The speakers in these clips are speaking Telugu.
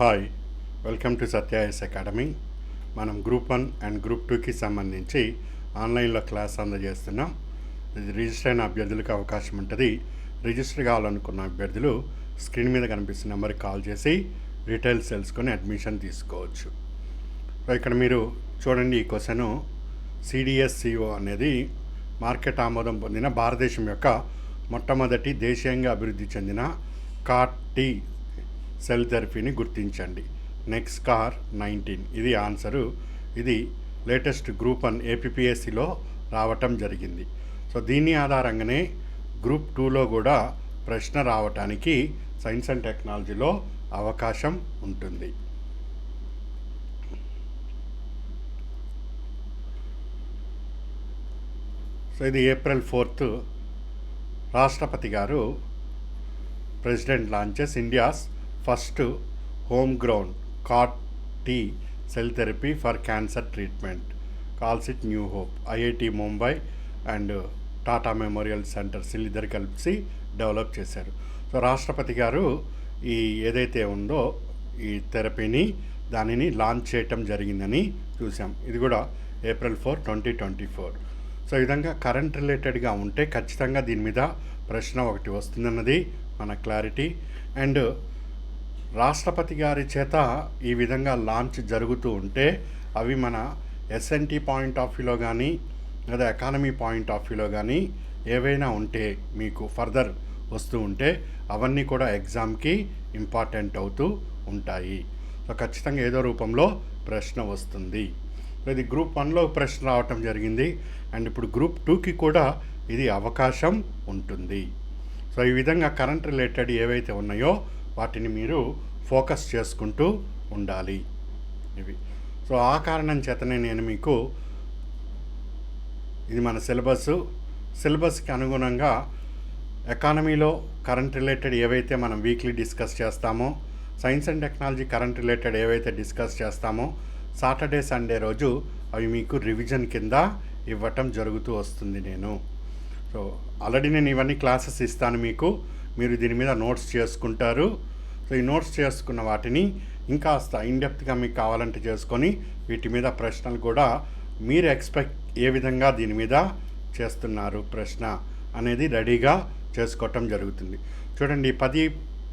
హాయ్, వెల్కమ్ టు సత్యాయస్ అకాడమీ. మనం గ్రూప్ 1 అండ్ గ్రూప్ 2కి సంబంధించి ఆన్లైన్లో క్లాస్ అందజేస్తున్నాం. ఇది రిజిస్టర్ అయిన అభ్యర్థులకు అవకాశం ఉంటుంది. రిజిస్టర్ కావాలనుకున్న అభ్యర్థులు స్క్రీన్ మీద కనిపిస్తున్న నెంబర్కి కాల్ చేసి డీటెయిల్స్ తెలుసుకొని అడ్మిషన్ తీసుకోవచ్చు. ఇక్కడ మీరు చూడండి, ఈ క్వశ్చను CDSCO అనేది మార్కెట్ ఆమోదం పొందిన భారతదేశం యొక్క మొట్టమొదటి దేశీయంగా అభివృద్ధి చెందిన CAR-T సెల్ థెరపీని గుర్తించండి. నెక్స్కార్ 19 ఇది ఆన్సరు. ఇది లేటెస్ట్ గ్రూప్ 1 APPSCలో రావటం జరిగింది. సో దీని ఆధారంగానే గ్రూప్ 2లో కూడా ప్రశ్న రావటానికి సైన్స్ అండ్ టెక్నాలజీలో అవకాశం ఉంటుంది. సో ఇది April 4th రాష్ట్రపతి గారు president launches India's first home ground CAR-T cell therapy for cancer treatment, calls it new hope. IIT Mumbai and Tata memorial centres ఇద్దరు కలిసి డెవలప్ చేశారు. సో రాష్ట్రపతి గారు ఈ ఏదైతే ఉందో ఈ థెరపీని దానిని లాంచ్ చేయటం జరిగిందని చూసాం. ఇది కూడా April 4, 2024. సో ఈ విధంగా కరెంట్ రిలేటెడ్గా ఉంటే ఖచ్చితంగా దీని మీద ప్రశ్న ఒకటి వస్తుందన్నది మన క్లారిటీ. అండ్ రాష్ట్రపతి గారి చేత ఈ విధంగా లాంచ్ జరుగుతూ ఉంటే అవి మన SNT పాయింట్ ఆఫ్ వ్యూలో కానీ లేదా ఎకానమీ పాయింట్ ఆఫ్ వ్యూలో కానీ ఏవైనా ఉంటే మీకు ఫర్దర్ వస్తూ ఉంటే అవన్నీ కూడా ఎగ్జామ్కి ఇంపార్టెంట్ అవుతూ ఉంటాయి. సో ఖచ్చితంగా ఏదో రూపంలో ప్రశ్న వస్తుంది. ఇది గ్రూప్ 1లో ప్రశ్న రావటం జరిగింది అండ్ ఇప్పుడు గ్రూప్ 2కి కూడా ఇది అవకాశం ఉంటుంది. సో ఈ విధంగా కరెంట్ రిలేటెడ్ ఏవైతే ఉన్నాయో వాటిని మీరు ఫోకస్ చేసుకుంటూ ఉండాలి ఇవి. సో ఆ కారణం చేతనే నేను మీకు ఇది మన సిలబస్కి అనుగుణంగా ఎకానమీలో కరెంట్ రిలేటెడ్ ఏవైతే మనం వీక్లీ డిస్కస్ చేస్తామో, science and technology current related ఏవైతే డిస్కస్ చేస్తామో సాటర్డే సండే రోజు అవి మీకు రివిజన్ కింద ఇవ్వటం జరుగుతూ వస్తుంది నేను. సో ఆల్రెడీ నేను ఇవన్నీ క్లాసెస్ ఇస్తాను మీకు, మీరు దీని మీద నోట్స్ చేసుకుంటారు. సో ఈ నోట్స్ చేసుకున్న వాటిని ఇంకాస్త ఇన్డెప్త్గా మీకు కావాలంటే చేసుకొని వీటి మీద ప్రశ్నలు కూడా మీరు ఎక్స్పెక్ట్ ఏ విధంగా దీని మీద చేస్తున్నారు ప్రశ్న అనేది రెడీగా చేసుకోవటం జరుగుతుంది. చూడండి, 10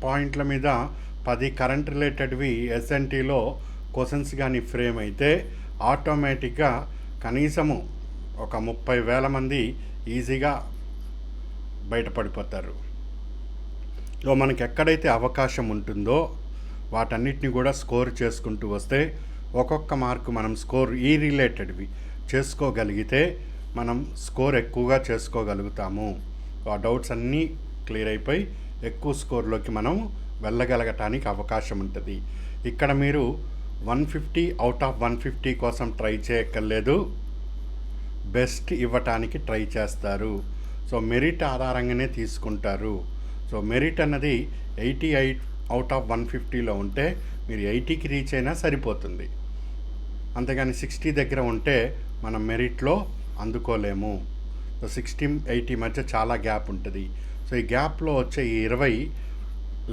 పాయింట్ల మీద 10 కరెంట్ రిలేటెడ్వి SNTలో క్వశ్చన్స్ కానీ ఫ్రేమ్ అయితే ఆటోమేటిక్గా కనీసము ఒక 30,000 మంది ఈజీగా బయటపడిపోతారు. సో మనకి ఎక్కడైతే అవకాశం ఉంటుందో వాటన్నిటిని కూడా స్కోర్ చేసుకుంటూ వస్తే ఒక్కొక్క మార్కు మనం స్కోర్ ఈ రిలేటెడ్వి చేసుకోగలిగితే మనం స్కోర్ ఎక్కువగా చేసుకోగలుగుతాము. ఆ డౌట్స్ అన్నీ క్లియర్ అయిపోయి ఎక్కువ స్కోర్లోకి మనం వెళ్ళగలగటానికి అవకాశం ఉంటుంది. ఇక్కడ మీరు 150 అవుట్ ఆఫ్ 150 కోసం ట్రై చేయక్కర్లేదు, బెస్ట్ ఇవ్వటానికి ట్రై చేస్తారు. సో మెరిట్ ఆధారంగానే తీసుకుంటారు. సో మెరిట్ అన్నది 88 అవుట్ ఆఫ్ 150లో ఉంటే మీరు 80కి రీచ్ అయినా సరిపోతుంది. అంతేగాని 60 దగ్గర ఉంటే మనం మెరిట్లో అందుకోలేము. సో 60-80 మధ్య చాలా గ్యాప్ ఉంటుంది. సో ఈ గ్యాప్లో వచ్చే ఈ 20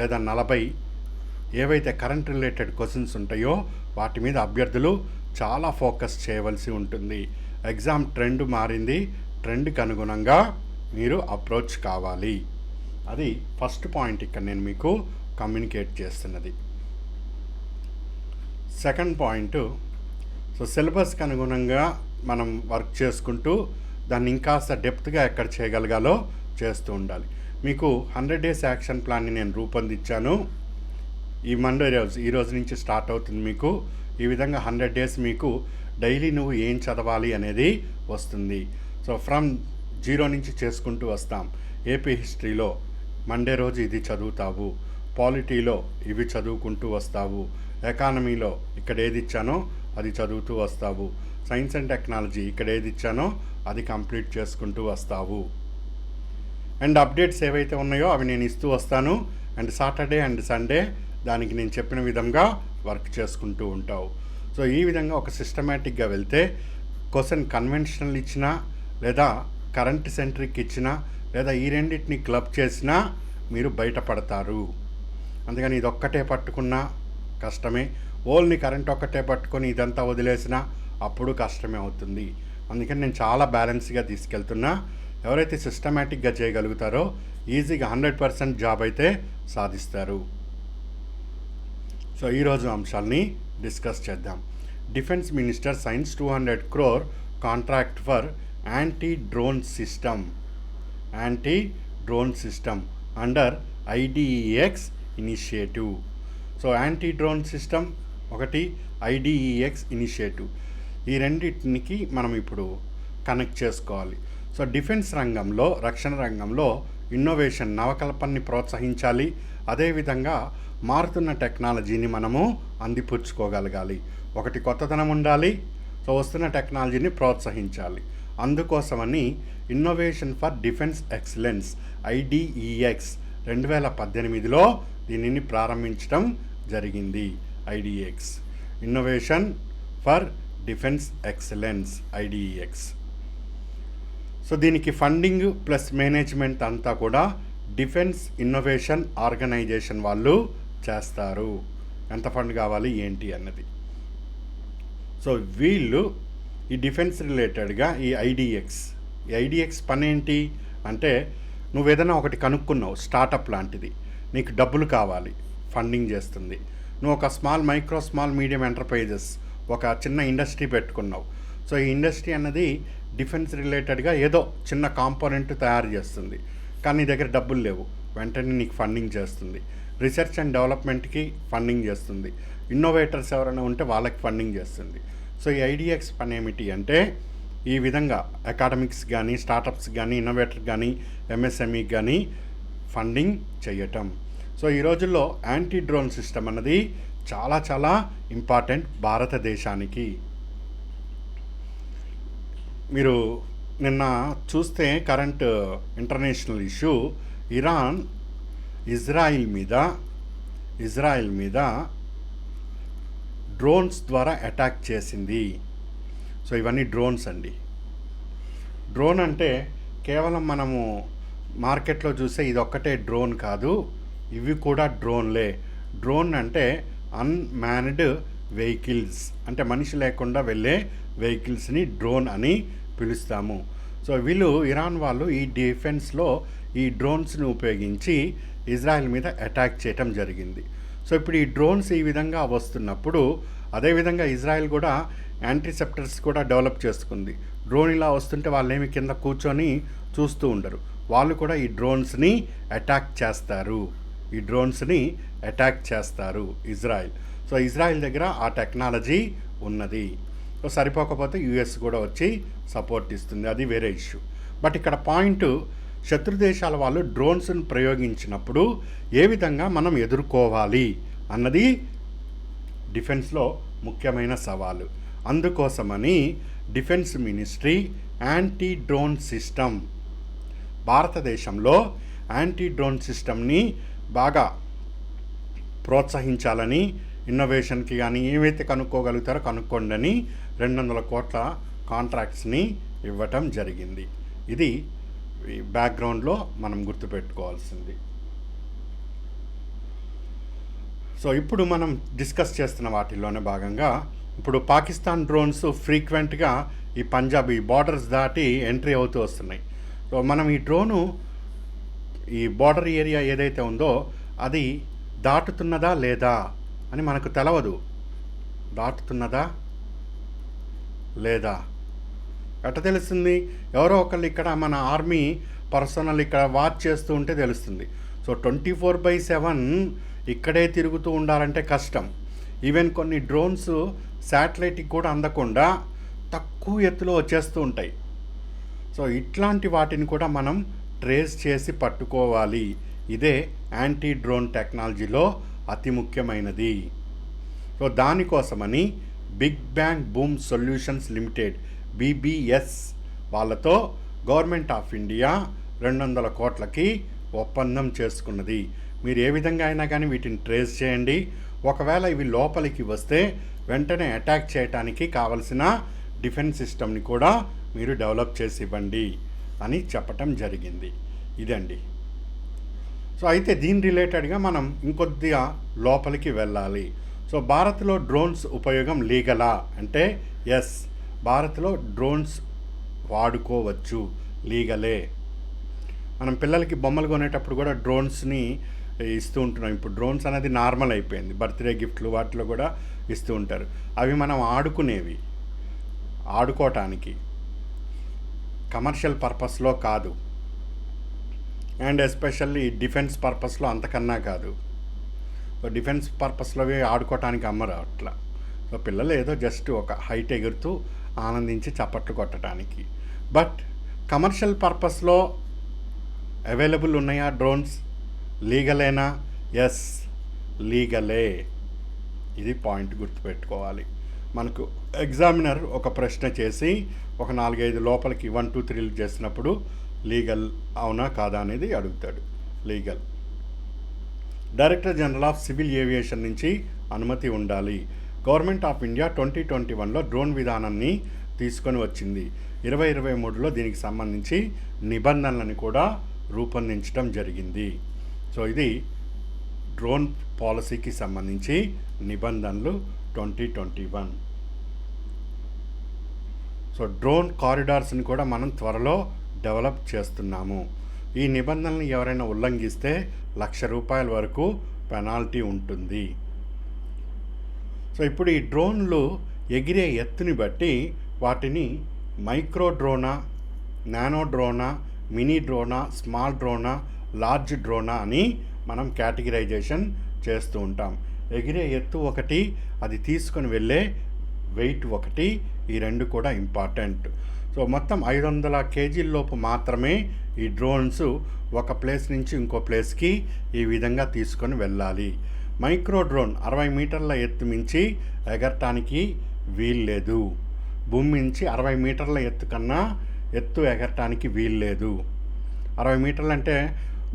లేదా 40 ఏవైతే కరెంట్ రిలేటెడ్ క్వశ్చన్స్ ఉంటాయో వాటి మీద అభ్యర్థులు చాలా ఫోకస్ చేయవలసి ఉంటుంది. ఎగ్జామ్ ట్రెండ్ మారింది, ట్రెండ్కి అనుగుణంగా మీరు అప్రోచ్ కావాలి. అది ఫస్ట్ పాయింట్ ఇక్కడ నేను మీకు కమ్యూనికేట్ చేస్తున్నది. సెకండ్ పాయింట్, సో సిలబస్కి అనుగుణంగా మనం వర్క్ చేసుకుంటూ దాన్ని ఇంకాస్త డెప్త్గా ఎక్కడ చేయగలగాలో చేస్తూ ఉండాలి. మీకు 100 డేస్ యాక్షన్ ప్లాన్ని నేను రూపొందించాను. ఈ మండే ఈ రోజు నుంచి స్టార్ట్ అవుతుంది. మీకు ఈ విధంగా 100 డేస్ మీకు డైలీ నువ్వు ఏం చదవాలి అనేది వస్తుంది. సో ఫ్రమ్ 0 నుంచి చేసుకుంటూ వస్తాం. ఏపీ హిస్టరీలో మండే రోజు ఇది చదువుతావు, పాలిటీలో ఇవి చదువుకుంటూ వస్తావు, ఎకానమీలో ఇక్కడ ఏది ఇచ్చానో అది చదువుతూ వస్తావు, సైన్స్ అండ్ టెక్నాలజీ ఇక్కడ ఏది ఇచ్చానో అది కంప్లీట్ చేసుకుంటూ వస్తావు. అండ్ అప్డేట్స్ ఏవైతే ఉన్నాయో అవి నేను ఇస్తూ వస్తాను. అండ్ సాటర్డే అండ్ సండే దానికి నేను చెప్పిన విధంగా వర్క్ చేసుకుంటూ ఉంటావు. సో ఈ విధంగా ఒక సిస్టమేటిక్గా వెళ్తే క్వశ్చన్ కన్వెన్షనల్ ఇచ్చినా లేదా కరెంట్ సెంట్రిక్ ఇచ్చినా లేదా ఈ రెండింటిని క్లబ్ చేసినా మీరు బయటపడతారు. అందుకని ఇది ఒక్కటే పట్టుకున్నా కష్టమే. ఓన్లీ కరెంట్ ఒక్కటే పట్టుకొని ఇదంతా వదిలేసినా అప్పుడు కష్టమే అవుతుంది. అందుకని నేను చాలా బ్యాలెన్స్గా తీసుకెళ్తున్నా. ఎవరైతే సిస్టమేటిక్గా చేయగలుగుతారో ఈజీగా 100% జాబ్ అయితే సాధిస్తారు. సో ఈరోజు అంశాలని డిస్కస్ చేద్దాం. Defence minister signs 200 crore contract for anti drone system under iDEX initiative. So anti drone system ఒకటి, ఐడిఈఎక్స్ ఇనిషియేటివ్, ఈ రెండింటికి మనం ఇప్పుడు కనెక్ట్ చేసుకోవాలి. సో డిఫెన్స్ రంగంలో, రక్షణ రంగంలో ఇన్నోవేషన్, నవకల్పనని ప్రోత్సహించాలి. అదేవిధంగా మారుతున్న టెక్నాలజీని మనము అందిపుచ్చుకోగలగాలి. ఒకటి కొత్తదనం ఉండాలి. సో వస్తున్న టెక్నాలజీని ప్రోత్సహించాలి. అందుకోసమని innovation for defence excellence iDEX 2018లో దీనిని ప్రారంభించడం జరిగింది. IDEX, innovation for defence excellence, iDEX. So దీనికి ఫండింగ్ ప్లస్ మేనేజ్మెంట్ అంతా కూడా డిఫెన్స్ ఇన్నోవేషన్ ఆర్గనైజేషన్ వాళ్ళు చేస్తారు. ఎంత ఫండ్ కావాలి ఏంటి అన్నది. సో వీళ్ళు ఈ డిఫెన్స్ రిలేటెడ్గా ఈ ఐడిఎక్స్ పని ఏంటి అంటే, నువ్వు ఏదైనా ఒకటి కనుక్కున్నావు, స్టార్టప్ లాంటిది, నీకు డబ్బులు కావాలి, ఫండింగ్ చేస్తుంది. నువ్వు ఒక స్మాల్ మీడియం ఎంటర్ప్రైజెస్, ఒక చిన్న ఇండస్ట్రీ పెట్టుకున్నావు. సో ఈ ఇండస్ట్రీ అన్నది డిఫెన్స్ రిలేటెడ్గా ఏదో చిన్న కాంపోనెంట్ తయారు చేస్తుంది, కానీ నీ దగ్గర డబ్బులు లేవు, వెంటనే నీకు ఫండింగ్ చేస్తుంది. రీసెర్చ్ అండ్ డెవలప్మెంట్కి ఫండింగ్ చేస్తుంది. ఇన్నోవేటర్స్ ఎవరైనా ఉంటే వాళ్ళకి ఫండింగ్ చేస్తుంది. సో ఈ ఐడిఎక్స్ పని ఏమిటి అంటే, ఈ విధంగా అకాడమిక్స్ కానీ, స్టార్టప్స్ కానీ, ఇన్నోవేటర్ కానీ, ఎంఎస్ఎంఈ కానీ ఫండింగ్ చేయటం. సో ఈ రోజుల్లో యాంటీ డ్రోన్ సిస్టమ్ అన్నది చాలా చాలా ఇంపార్టెంట్ భారతదేశానికి. మీరు నిన్న చూస్తే కరెంట్ ఇంటర్నేషనల్ ఇష్యూ, ఇజ్రాయిల్ మీద డ్రోన్స్ ద్వారా అటాక్ చేసింది. సో ఇవన్నీ డ్రోన్స్ అండి. డ్రోన్ అంటే కేవలం మనము మార్కెట్లో చూసే ఇది ఒక్కటే డ్రోన్ కాదు, ఇవి కూడా డ్రోన్లే. డ్రోన్ అంటే అన్మ్యాన్డ్ వెహికల్స్, అంటే మనిషి లేకుండా వెళ్ళే వెహికల్స్ని డ్రోన్ అని పిలుస్తాము. సో వీళ్ళు, ఇరాన్ వాళ్ళు ఈ డిఫెన్స్లో ఈ డ్రోన్స్ని ఉపయోగించి ఇజ్రాయెల్ మీద అటాక్ చేయటం జరిగింది. సో ఇప్పుడు ఈ డ్రోన్స్ ఈ విధంగా వస్తున్నప్పుడు, అదేవిధంగా ఇజ్రాయెల్ కూడా యాంటీసెప్టర్స్ కూడా డెవలప్ చేసుకుంది. డ్రోన్ ఇలా వస్తుంటే వాళ్ళేమి కింద కూర్చొని చూస్తూ ఉండరు, వాళ్ళు కూడా ఈ డ్రోన్స్ని అటాక్ చేస్తారు ఇజ్రాయెల్. సో ఇజ్రాయెల్ దగ్గర ఆ టెక్నాలజీ ఉన్నది. సో సరిపోకపోతే యుఎస్ కూడా వచ్చి సపోర్ట్ ఇస్తుంది, అది వేరే ఇష్యూ. బట్ ఇక్కడ పాయింట్, శత్రు దేశాల వాళ్ళు డ్రోన్స్ను ప్రయోగించినప్పుడు ఏ విధంగా మనం ఎదుర్కోవాలి అన్నది డిఫెన్స్లో ముఖ్యమైన సవాలు. అందుకోసమని defence ministry anti drone system, భారతదేశంలో యాంటీ డ్రోన్ సిస్టమ్ని బాగా ప్రోత్సహించాలని, ఇన్నోవేషన్కి కానీ ఏవైతే కనుక్కోగలుగుతారో కనుక్కోండి అని 200 కోట్ల కాంట్రాక్ట్స్ని ఇవ్వటం జరిగింది. ఇది బ్యాక్గ్రౌండ్లో మనం గుర్తుపెట్టుకోవాల్సింది. సో ఇప్పుడు మనం డిస్కస్ చేస్తున్న వాటిల్లోనే భాగంగా, ఇప్పుడు పాకిస్తాన్ డ్రోన్స్ ఫ్రీక్వెంట్గా ఈ పంజాబ్, ఈ బార్డర్స్ దాటి ఎంట్రీ అవుతూ వస్తున్నాయి. సో మనం ఈ డ్రోను, ఈ బార్డర్ ఏరియా ఏదైతే ఉందో అది దాటుతున్నదా లేదా అని మనకు తెలవదు. దాటుతున్నదా లేదా ఎట్ట తెలుస్తుంది? ఎవరో ఒకళ్ళు ఇక్కడ మన ఆర్మీ పర్సనల్ ఇక్కడ వాచ్ చేస్తూ ఉంటే తెలుస్తుంది. సో 24/7 ఇక్కడే తిరుగుతూ ఉండాలంటే కష్టం. ఈవెన్ కొన్ని డ్రోన్స్ శాటిలైట్కి కూడా అందకుండా తక్కువ ఎత్తులో వచ్చేస్తూ ఉంటాయి. సో ఇట్లాంటి వాటిని కూడా మనం ట్రేస్ చేసి పట్టుకోవాలి. ఇదే యాంటీ డ్రోన్ టెక్నాలజీలో అతి ముఖ్యమైనది. సో దానికోసమని Big Bang Boom Solutions Limited, BBS వాళ్ళతో గవర్నమెంట్ ఆఫ్ ఇండియా 200 కోట్లకి ఒప్పందం చేసుకున్నది. మీరు ఏ విధంగా అయినా కానీ వీటిని ట్రేస్ చేయండి. ఒకవేళ ఇవి లోపలికి వస్తే వెంటనే అటాక్ చేయడానికి కావలసిన డిఫెన్స్ సిస్టమ్ని కూడా మీరు డెవలప్ చేసి ఇవ్వండి అని చెప్పటం జరిగింది. ఇదండి. సో అయితే దీని రిలేటెడ్గా మనం ఇంకొద్దిగా లోపలికి వెళ్ళాలి. సో భారత్లో డ్రోన్స్ ఉపయోగం లీగలా అంటే ఎస్, భారత్లో డ్రోన్స్ వాడుకోవచ్చు, లీగలే. మనం పిల్లలకి బొమ్మలు కొనేటప్పుడు కూడా డ్రోన్స్ని ఇస్తూ ఉంటున్నాం. ఇప్పుడు డ్రోన్స్ అనేది నార్మల్ అయిపోయింది. బర్త్డే గిఫ్ట్లు వాటిలో కూడా ఇస్తూ ఉంటారు. అవి మనం ఆడుకునేవి, ఆడుకోవటానికి, కమర్షియల్ పర్పస్లో కాదు. అండ్ ఎస్పెషల్లీ డిఫెన్స్ పర్పస్లో అంతకన్నా కాదు. సో డిఫెన్స్ పర్పస్లో ఆడుకోవటానికి అమ్మరు అట్లా. సో పిల్లలు ఏదో జస్ట్ ఒక హైట్ ఎగురుతూ ఆనందించి చప్పట్లు కొట్టడానికి. బట్ కమర్షియల్ పర్పస్లో అవైలబుల్ ఉన్నాయా డ్రోన్స్? లీగలేనా? ఎస్, లీగలే. ఇది పాయింట్ గుర్తుపెట్టుకోవాలి. మనకు ఎగ్జామినర్ ఒక ప్రశ్న చేసి ఒక 4-5 లోపలికి 1, 2, 3 చేసినప్పుడు లీగల్ అవునా కాదా అనేది అడుగుతాడు. Legal. Director general of civil aviation నుంచి అనుమతి ఉండాలి. గవర్నమెంట్ ఆఫ్ ఇండియా 2021లో డ్రోన్ విధానాన్ని తీసుకొని వచ్చింది. 2023లో దీనికి సంబంధించి నిబంధనలను కూడా రూపొందించడం జరిగింది. సో ఇది డ్రోన్ పాలసీకి సంబంధించి నిబంధనలు 2021. సో డ్రోన్ కారిడార్స్ని కూడా మనం త్వరలో డెవలప్ చేస్తున్నాము. ఈ నిబంధనలు ఎవరైనా ఉల్లంఘిస్తే ₹1,00,000 వరకు పెనాల్టీ ఉంటుంది. సో ఇప్పుడు ఈ డ్రోన్లు ఎగిరే ఎత్తుని బట్టి వాటిని మైక్రో డ్రోనా, నానో డ్రోనా, మినీ డ్రోనా, స్మాల్ డ్రోనా, లార్జ్ డ్రోనా అని మనం కేటగిరైజేషన్ చేస్తూ ఉంటాం. ఎగిరే ఎత్తు ఒకటి, అది తీసుకొని వెళ్ళే వెయిట్ ఒకటి, ఈ రెండు కూడా ఇంపార్టెంట్. సో మొత్తం 500 kg మాత్రమే ఈ డ్రోన్స్ ఒక ప్లేస్ నుంచి ఇంకో ప్లేస్కి ఈ విధంగా తీసుకొని వెళ్ళాలి. మైక్రో డ్రోన్ 60 మీటర్ల ఎత్తు మించి ఎగరటానికి వీల్లేదు. భూమి నుంచి 60 మీటర్ల ఎత్తు కన్నా ఎత్తు ఎగరటానికి వీల్లేదు. 60 మీటర్లు అంటే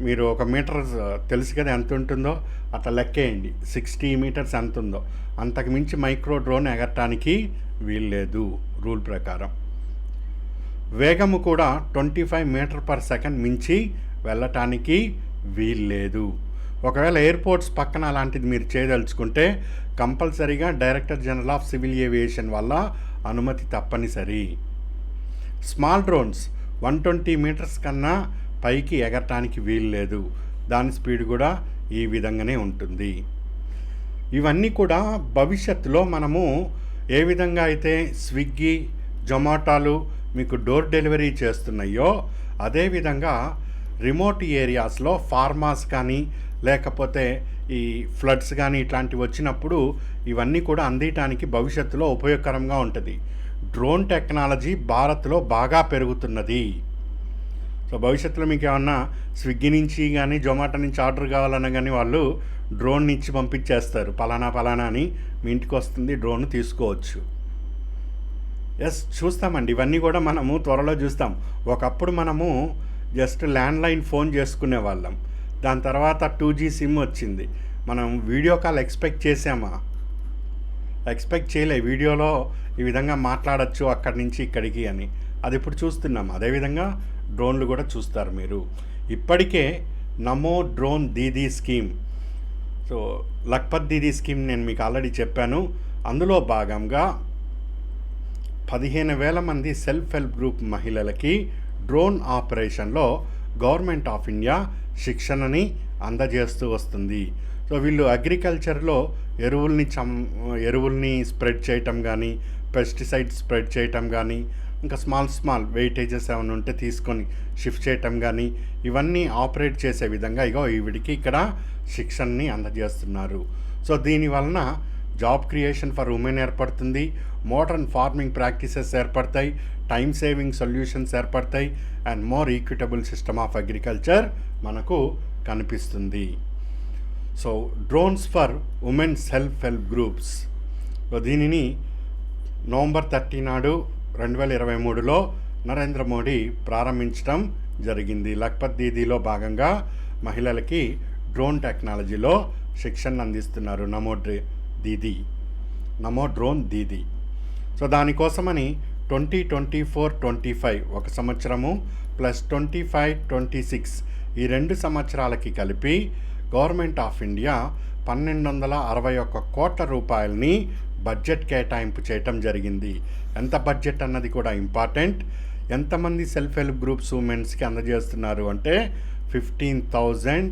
మీరు 1 మీటర్ తెలుసు కదా ఎంత ఉంటుందో, అట్లా లెక్కేయండి. 60 మీటర్స్ ఎంత ఉందో, అంతకు మించి మైక్రో డ్రోన్ ఎగరటానికి వీల్లేదు రూల్ ప్రకారం. వేగము కూడా 25 మీటర్/సెకండ్ మించి వెళ్ళటానికి వీల్లేదు. ఒకవేళ ఎయిర్పోర్ట్స్ పక్కన అలాంటిది మీరు చేయదలుచుకుంటే కంపల్సరీగా director general of civil aviation వల్ల అనుమతి తప్పనిసరి. స్మాల్ డ్రోన్స్ 120 మీటర్స్ కన్నా పైకి ఎగరటానికి వీల్లేదు. దాని స్పీడ్ కూడా ఈ విధంగానే ఉంటుంది. ఇవన్నీ కూడా భవిష్యత్తులో మనము ఏ విధంగా అయితే స్విగ్గీ, జొమాటోలు మీకు డోర్ డెలివరీ చేస్తున్నాయో అదేవిధంగా రిమోట్ ఏరియాస్లో ఫార్మాస్ కానీ లేకపోతే ఈ ఫ్లడ్స్ కానీ ఇట్లాంటివి వచ్చినప్పుడు ఇవన్నీ కూడా అందించడానికి భవిష్యత్తులో ఉపయోగకరంగా ఉంటుంది. డ్రోన్ టెక్నాలజీ భారత్లో బాగా పెరుగుతున్నది. సో భవిష్యత్తులో మీకు ఏమన్నా స్విగ్గీ నుంచి కానీ జొమాటో నుంచి ఆర్డర్ కావాలన్నా కానీ వాళ్ళు డ్రోన్ ఇచ్చి పంపించేస్తారు. పలానా అని మీ ఇంటికి వస్తుంది, డ్రోన్ తీసుకోవచ్చు. ఎస్, చూస్తామండి. ఇవన్నీ కూడా మనము త్వరలో చూస్తాం. ఒకప్పుడు మనము జస్ట్ ల్యాండ్లైన్ ఫోన్ చేసుకునే వాళ్ళం. దాని తర్వాత 2G సిమ్ వచ్చింది. మనం వీడియో కాల్ ఎక్స్పెక్ట్ చేసామా? ఎక్స్పెక్ట్ చేయలే. వీడియోలో ఈ విధంగా మాట్లాడచ్చు అక్కడి నుంచి ఇక్కడికి అని. అది ఇప్పుడు చూస్తున్నాం. అదేవిధంగా డ్రోన్లు కూడా చూస్తారు మీరు. ఇప్పటికే నమో drone Didi scheme, so Lakhpat Didi scheme నేను మీకు ఆల్రెడీ చెప్పాను. అందులో భాగంగా 15,000 మంది సెల్ఫ్ హెల్ప్ గ్రూప్ మహిళలకి డ్రోన్ ఆపరేషన్లో గవర్నమెంట్ ఆఫ్ ఇండియా శిక్షణని అందజేస్తూ వస్తుంది. సో వీళ్ళు అగ్రికల్చర్లో ఎరువుల్ని స్ప్రెడ్ చేయటం కానీ, పెస్టిసైడ్స్ స్ప్రెడ్ చేయటం కానీ, ఇంకా స్మాల్ వెయిటేజెస్ ఏమైనా ఉంటే తీసుకొని షిఫ్ట్ చేయటం కానీ, ఇవన్నీ ఆపరేట్ చేసే విధంగా వీడికి ఇక్కడ శిక్షణని అందజేస్తున్నారు. సో దీనివలన జాబ్ క్రియేషన్ ఫర్ ఉమెన్ ఏర్పడుతుంది, మోడర్న్ ఫార్మింగ్ ప్రాక్టీసెస్ ఏర్పడతాయి, టైం సేవింగ్ సొల్యూషన్స్ ఏర్పడతాయి, and more equitable system of agriculture మనకు కనిపిస్తుంది. So drones for women self help groups, so దీనిని నవంబర్ 30 నాడు 2023లో నరేంద్ర మోడీ ప్రారంభించడం జరిగింది. లఖ్పత్ దీదీలో భాగంగా మహిళలకి డ్రోన్ టెక్నాలజీలో శిక్షణ అందిస్తున్నారు. నమో డ్రోన్ దీదీ. సో దానికోసమని 2024-25 ఒక సంవత్సరము ప్లస్ 25-26 ఈ 2 సంవత్సరాలకి కలిపి గవర్నమెంట్ ఆఫ్ ఇండియా 1261 కోట్ల రూపాయలని బడ్జెట్ కేటాయింపు చేయటం జరిగింది. ఎంత బడ్జెట్ అన్నది కూడా ఇంపార్టెంట్. ఎంతమంది సెల్ఫ్ హెల్ప్ గ్రూప్స్ ఉమెన్స్కి అందజేస్తున్నారు అంటే 15,000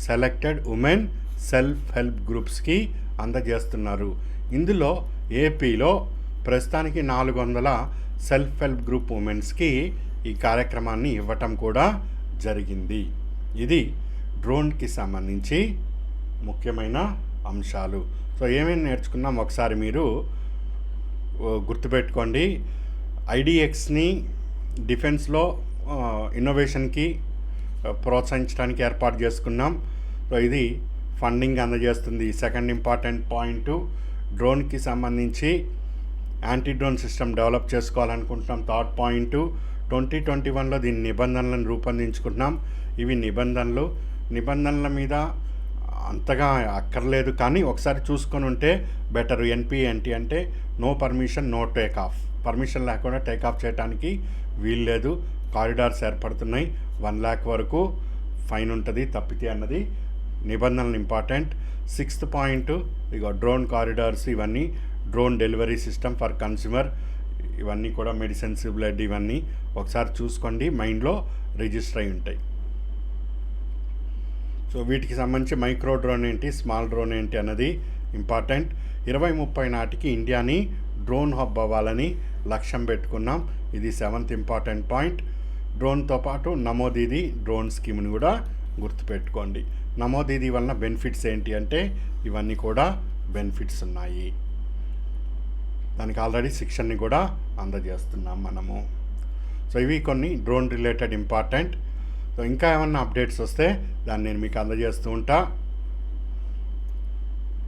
సెలెక్టెడ్ ఉమెన్ సెల్ఫ్ హెల్ప్ గ్రూప్స్కి అందజేస్తున్నారు. ఇందులో ఏపీలో ప్రస్తుతానికి 400 సెల్ఫ్ హెల్ప్ గ్రూప్ ఉమెన్స్కి ఈ కార్యక్రమాన్ని ఇవ్వటం కూడా జరిగింది. ఇది డ్రోన్కి సంబంధించి ముఖ్యమైన అంశాలు. సో ఏమేమి నేర్చుకున్నాం ఒకసారి మీరు గుర్తుపెట్టుకోండి. ఐడిఎక్స్ని డిఫెన్స్లో ఇన్నోవేషన్కి ప్రోత్సహించడానికి ఏర్పాటు చేసుకున్నాం. సో ఇది ఫండింగ్ అందజేస్తుంది. సెకండ్ ఇంపార్టెంట్ పాయింట్, డ్రోన్కి సంబంధించి యాంటీ డ్రోన్ సిస్టమ్ డెవలప్ చేసుకోవాలనుకుంటున్నాం. థర్డ్ పాయింట్, 2021లో దీని నిబంధనలను రూపొందించుకుంటున్నాం. ఇవి నిబంధనల మీద అంతగా అక్కర్లేదు, కానీ ఒకసారి చూసుకొని ఉంటే బెటర్. ఎన్పిఎన్టీ అంటే no permission no take off, permission లేకుండా టేక్ ఆఫ్ చేయడానికి వీల్లేదు. కారిడార్స్ ఏర్పడుతున్నాయి, 1 lakh వరకు ఫైన్ ఉంటుంది తప్పితే అన్నది నిబంధనలు ఇంపార్టెంట్. 6th పాయింట్, ఇక డ్రోన్ కారిడార్స్, ఇవన్నీ drone delivery system for consumer, ఇవన్నీ కూడా మెడిసిన్స్, బ్లడ్, ఇవన్నీ ఒకసారి చూసుకోండి, మైండ్లో రిజిస్టర్ అయి ఉంటాయి. సో వీటికి సంబంధించి మైక్రో డ్రోన్ ఏంటి, స్మాల్ డ్రోన్ ఏంటి అన్నది ఇంపార్టెంట్. 2030 నాటికి ఇండియాని డ్రోన్ హబ్ అవ్వాలని లక్ష్యం పెట్టుకున్నాం. ఇది 7th ఇంపార్టెంట్ పాయింట్. డ్రోన్తో పాటు నమో దీదీ డ్రోన్ స్కీమ్ని కూడా గుర్తుపెట్టుకోండి. నమో దీదీ వలన బెనిఫిట్స్ ఏంటి అంటే ఇవన్నీ కూడా బెనిఫిట్స్ ఉన్నాయి. దానికి ఆల్రెడీ శిక్షణని కూడా అందజేస్తున్నాం మనము. సో ఇవి కొన్ని డ్రోన్ రిలేటెడ్ ఇంపార్టెంట్. సో ఇంకా ఏమన్నా అప్డేట్స్ వస్తే దాన్ని నేను మీకు అందజేస్తూ ఉంటా.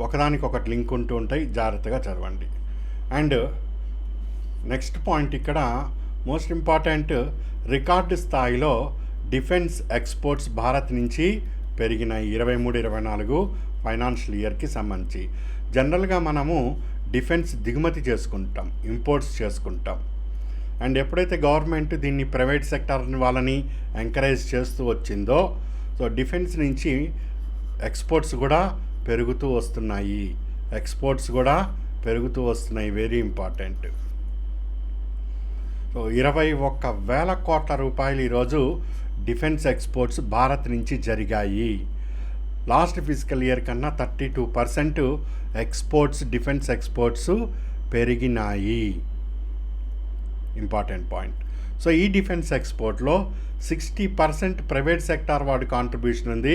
ఒకదానికొకటి లింక్ ఉంటూ ఉంటాయి, జాగ్రత్తగా చదవండి. అండ్ నెక్స్ట్ పాయింట్, ఇక్కడ మోస్ట్ ఇంపార్టెంట్, రికార్డు స్థాయిలో డిఫెన్స్ ఎక్స్పోర్ట్స్ భారత్ నుంచి పెరిగినాయి 23-24 ఫైనాన్షియల్ ఇయర్కి సంబంధించి. జనరల్గా మనము డిఫెన్స్ దిగుమతి చేసుకుంటాం, ఇంపోర్ట్స్ చేసుకుంటాం. అండ్ ఎప్పుడైతే గవర్నమెంట్ దీన్ని ప్రైవేట్ సెక్టర్ వాళ్ళని ఎంకరేజ్ చేస్తూ వచ్చిందో, సో డిఫెన్స్ నుంచి ఎక్స్పోర్ట్స్ కూడా పెరుగుతూ వస్తున్నాయి. Very important. సో 21,000 కోట్ల రూపాయలు ఈరోజు డిఫెన్స్ ఎక్స్పోర్ట్స్ భారత్ నుంచి జరిగాయి. లాస్ట్ ఫిజికల్ ఇయర్ కన్నా 32% డిఫెన్స్ ఎక్స్పోర్ట్స్ పెరిగినాయి. Important point. సో ఈ డిఫెన్స్ ఎక్స్పోర్ట్లో 60% ప్రైవేట్ సెక్టార్ వాడి కాంట్రిబ్యూషన్ ఉంది,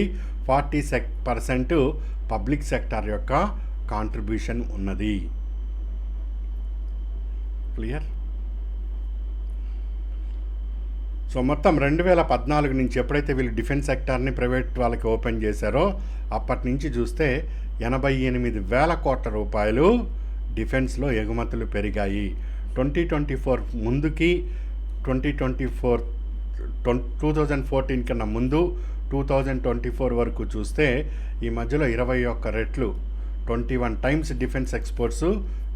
40% పబ్లిక్ సెక్టార్ యొక్క కాంట్రిబ్యూషన్ ఉన్నది. క్లియర్? సో మొత్తం 2014 నుంచి ఎప్పుడైతే వీళ్ళు డిఫెన్స్ సెక్టార్ని ప్రైవేట్ వాళ్ళకి ఓపెన్ చేశారో అప్పటి నుంచి చూస్తే 88,000 కోట్ల రూపాయలు డిఫెన్స్లో ఎగుమతులు పెరిగాయి. 2024 ముందుకి 2014 కన్నా ముందు 2024 వరకు చూస్తే ఈ మధ్యలో 21 రెట్లు 21 టైమ్స్ డిఫెన్స్ ఎక్స్పోర్ట్స్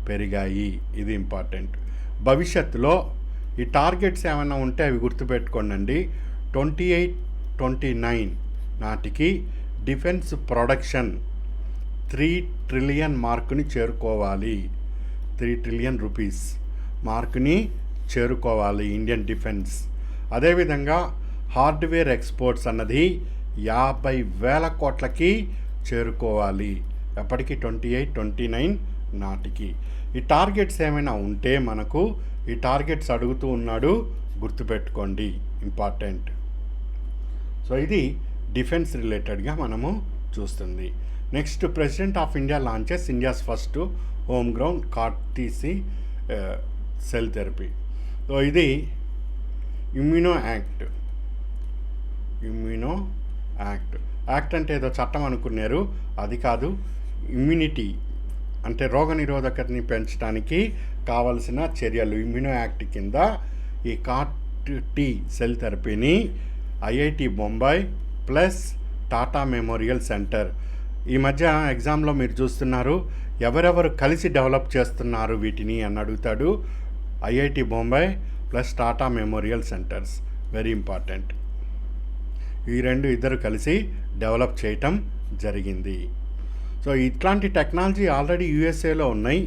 పెరిగాయి. ఇది ఇంపార్టెంట్. భవిష్యత్తులో ఈ టార్గెట్స్ ఏమైనా ఉంటే అవి గుర్తుపెట్టుకోండి. 28-29 నాటికి డిఫెన్స్ ప్రొడక్షన్ 3 ట్రిలియన్ మార్కుని చేరుకోవాలి. 3 ట్రిలియన్ రూపీస్ మార్కుని చేరుకోవాలి ఇండియన్ డిఫెన్స్. అదేవిధంగా హార్డ్వేర్ ఎక్స్పోర్ట్స్ అన్నది 50,000 కోట్లకి చేరుకోవాలి ఎప్పటికీ 28-29 నాటికి. ఈ టార్గెట్స్ ఏమైనా ఉంటే మనకు ఈ టార్గెట్స్ అడుగుతూ ఉన్నాడు, గుర్తుపెట్టుకోండి, ఇంపార్టెంట్. సో ఇది డిఫెన్స్ రిలేటెడ్గా మనము చూస్తుంది. Next, president of India launches India's first home ground CAR-T cell therapy. So ఇది ఇమ్యూనో యాక్ట్ అంటే ఏదో చట్టం అనుకున్నారు, అది కాదు. ఇమ్యూనిటీ అంటే రోగనిరోధకతని పెంచడానికి కావలసిన చర్యలు. ఇమ్యూనో యాక్ట్ కింద ఈ CAR-T సెల్ థెరపీని IIT Bombay plus Tata memorial centre, ఈ మధ్య ఎగ్జామ్లో మీరు చూస్తున్నారు ఎవరెవరు కలిసి డెవలప్ చేస్తున్నారు వీటిని అని అడుగుతాడు. IIT Bombay plus Tata memorial centres, very important. ఈ ఇద్దరు కలిసి డెవలప్ చేయటం జరిగింది. సో ఇట్లాంటి టెక్నాలజీ ఆల్రెడీ యూఎస్ఏలో ఉన్నాయి,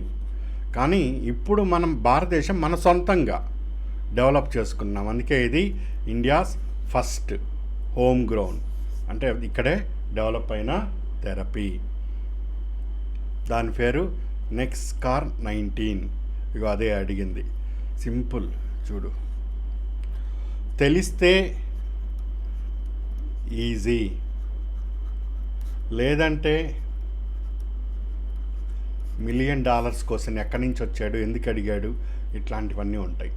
కానీ ఇప్పుడు మనం భారతదేశం మన సొంతంగా డెవలప్ చేసుకున్నాం. అందుకే ఇది ఇండియాస్ ఫస్ట్ హోమ్ గ్రౌండ్, అంటే ఇక్కడే డెవలప్ అయిన థెరపీ. దాని పేరు నెక్స్కార్ 19. ఇగో అదే అడిగింది. సింపుల్ చూడు, తెలిస్తే ఈజీ, లేదంటే $1 మిలియన్ క్వశ్చన్, ఎక్కడి నుంచి వచ్చాడు, ఎందుకు అడిగాడు, ఇట్లాంటివన్నీ ఉంటాయి.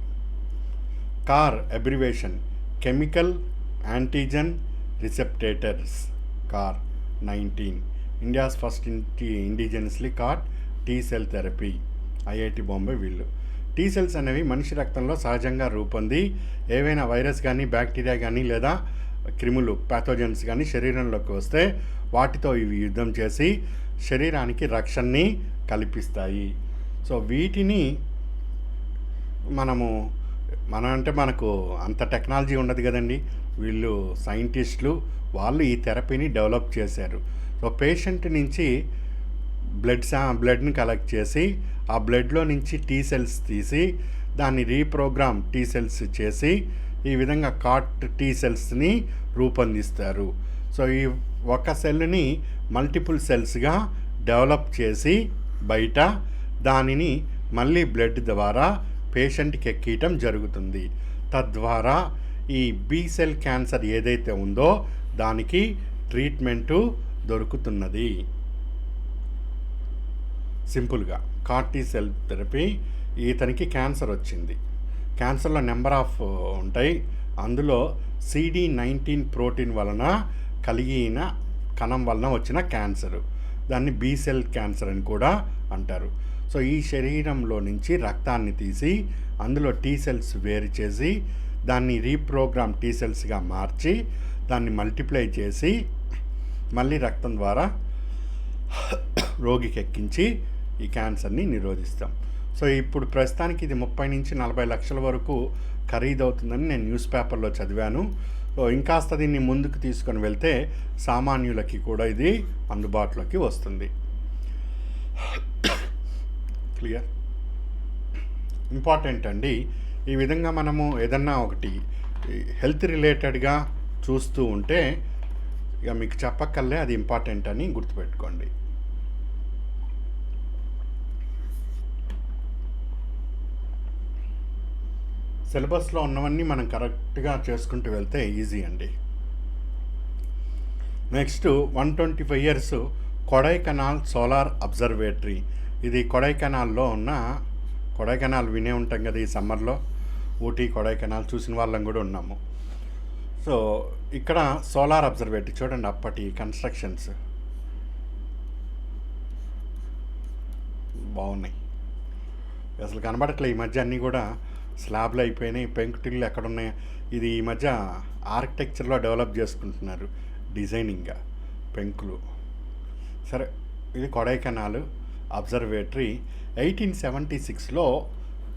CAR abbreviation chemical antigen receptors, CAR 19. India's first indigenously కాట్ T cell therapy, IIT Bombay వీళ్ళు. టీ సెల్స్ అనేవి మనిషి రక్తంలో సహజంగా రూపొంది ఏవైనా వైరస్ కానీ బ్యాక్టీరియా కానీ లేదా క్రిములు ప్యాథోజన్స్ కానీ శరీరంలోకి వస్తే వాటితో ఇవి యుద్ధం చేసి శరీరానికి రక్షణని కల్పిస్తాయి. సో వీటిని మనకు అంత టెక్నాలజీ ఉండదు కదండి, వీళ్ళు సైంటిస్టులు, వాళ్ళు ఈ థెరపీని డెవలప్ చేశారు. సో పేషెంట్ నుంచి బ్లడ్ని కలెక్ట్ చేసి ఆ బ్లడ్లో నుంచి టీ సెల్స్ తీసి దాన్ని రీప్రోగ్రామ్ టీ సెల్స్ చేసి ఈ విధంగా కాట్ టీ సెల్స్ని రూపొందిస్తారు. సో ఈ ఒక సెల్ని మల్టిపుల్ సెల్స్గా డెవలప్ చేసి బయట దానిని మళ్ళీ బ్లడ్ ద్వారా పేషెంట్కి ఎక్కియటం జరుగుతుంది. తద్వారా ఈ బి సెల్ క్యాన్సర్ ఏదైతే ఉందో దానికి ట్రీట్మెంటు దొరుకుతున్నది. సింపుల్గా కార్టీ సెల్ థెరపీ, ఇతనికి క్యాన్సర్ వచ్చింది. క్యాన్సర్లో నెంబర్ ఆఫ్ ఉంటాయి, అందులో CD19 ప్రోటీన్ వలన కలిగిన కణం వలన వచ్చిన క్యాన్సరు, దాన్ని బి సెల్ క్యాన్సర్ అని కూడా అంటారు. సో ఈ శరీరంలో నుంచి రక్తాన్ని తీసి అందులో టీ సెల్స్ వేరు చేసి దాన్ని రీప్రోగ్రామ్ టీ సెల్స్గా మార్చి దాన్ని మల్టిప్లై చేసి మళ్ళీ రక్తం ద్వారా రోగికి ఎక్కించి ఈ క్యాన్సర్ని నిరోధిస్తాం. సో ఇప్పుడు ప్రస్తుతానికి ఇది 30 నుంచి 40 లక్షల వరకు ఖరీదవుతుందని నేను న్యూస్ పేపర్లో చదివాను. సో ఇంకాస్త దీన్ని ముందుకు తీసుకొని వెళ్తే సామాన్యులకి కూడా ఇది అందుబాటులోకి వస్తుంది. క్లియర్? ఇంపార్టెంట్ అండి. ఈ విధంగా మనము ఏదన్నా ఒకటి హెల్త్ రిలేటెడ్గా చూస్తూ ఉంటే ఇక మీకు చెప్పక్కర్లే, అది ఇంపార్టెంట్ అని గుర్తుపెట్టుకోండి. సిలబస్లో ఉన్నవన్నీ మనం కరెక్ట్గా చేసుకుంటూ వెళ్తే ఈజీ అండి. Next 125 years Kodaikanal solar observatory. ఇది కొడైకెనాల్లో ఉన్న, కొడైకెనాల్ వినే ఉంటాం కదా, ఈ సమ్మర్లో ఊటీ కొడైకెనాల్ చూసిన వాళ్ళం కూడా ఉన్నాము. సో ఇక్కడ సోలార్ అబ్జర్వేటరీ చూడండి, అప్పటి కన్స్ట్రక్షన్స్ బాగున్నాయి, అసలు కనబడట్లే. ఈ మధ్య అన్నీ కూడా స్లాబ్లు అయిపోయినాయి, పెంకుటిల్లు ఎక్కడున్నాయి. ఇది ఈ మధ్య ఆర్కిటెక్చర్లో డెవలప్ చేసుకుంటున్నారు డిజైనింగ్గా పెంకులు. సరే, ఇది కొడైకెనాల్ అబ్జర్వేటరీ. 1876లో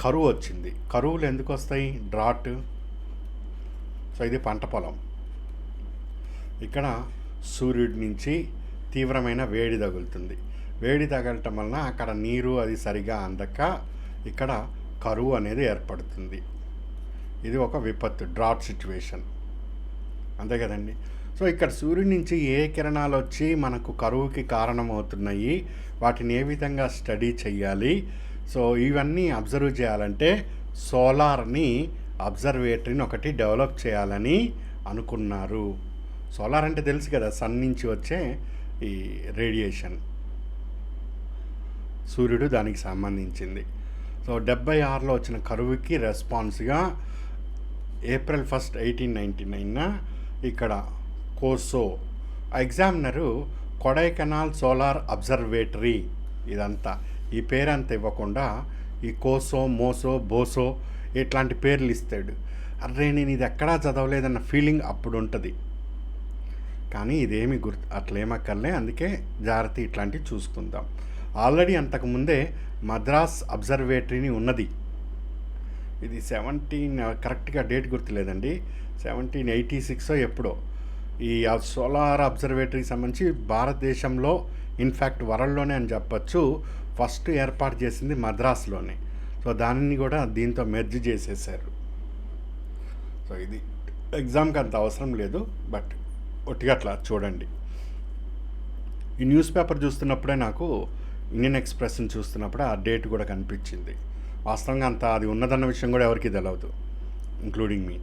కరువు వచ్చింది. కరువులు ఎందుకు వస్తాయి? డ్రాట్. సో ఇది పంట పొలం. ఇక్కడ సూర్యుడి నుంచి తీవ్రమైన వేడి తగులుతుంది. వేడి తగలటం వలన అక్కడ నీరు అది సరిగా అందక ఇక్కడ కరువు అనేది ఏర్పడుతుంది. ఇది ఒక విపత్తు, డ్రాట్ సిచ్యువేషన్, అంతే కదండి. సో ఇక్కడ సూర్యుడి నుంచి ఏ కిరణాలు వచ్చి మనకు కరువుకి కారణమవుతున్నాయి, వాటిని ఏ విధంగా స్టడీ చేయాలి, సో ఇవన్నీ అబ్జర్వ్ చేయాలంటే సోలార్ని అబ్జర్వేటరీని ఒకటి డెవలప్ చేయాలని అనుకున్నారు. సోలార్ అంటే తెలుసు కదా, సన్ నుంచి వచ్చే ఈ రేడియేషన్, సూర్యుడు దానికి సంబంధించింది. సో 76లో వచ్చిన కరువుకి రెస్పాన్స్గా April 1, 1899 ఇక్కడ కోసో ఎగ్జామినరు కొడైకెనాల్ సోలార్ అబ్జర్వేటరీ, ఇదంతా ఈ పేరంతా ఇవ్వకుండా ఈ కోసో, మోసో, బోసో ఇట్లాంటి పేర్లు ఇస్తాడు. అర్రే నేను ఇది ఎక్కడా చదవలేదన్న ఫీలింగ్ అప్పుడు ఉంటుంది, కానీ ఇదేమి అట్లేమక్కర్లే. అందుకే జాగ్రత్త ఇట్లాంటివి చూసుకుందాం. ఆల్రెడీ అంతకుముందే మద్రాస్ అబ్జర్వేటరీని ఉన్నది. ఇది 17 కరెక్ట్గా డేట్ గుర్తులేదండి, 1786 ఎప్పుడో ఈ సోలార్ అబ్జర్వేటరీకి సంబంధించి భారతదేశంలో ఇన్ఫ్యాక్ట్ వరల్డ్లోనే అని చెప్పచ్చు ఫస్ట్ ఏర్పాటు చేసింది మద్రాసులోనే. సో దానిని కూడా దీంతో మెర్జ్ చేసేసారు. సో ఇది ఎగ్జామ్కి అంత అవసరం లేదు, బట్ ఒట్టిగా అట్లా చూడండి. ఈ న్యూస్ పేపర్ చూస్తున్నప్పుడే నాకు ఇండియన్ ఎక్స్ప్రెస్ని చూస్తున్నప్పుడే ఆ డేట్ కూడా కనిపించింది. వాస్తవంగా అంత అది ఉన్నదన్న విషయం కూడా ఎవరికి తెలియదు, ఇంక్లూడింగ్ మీ.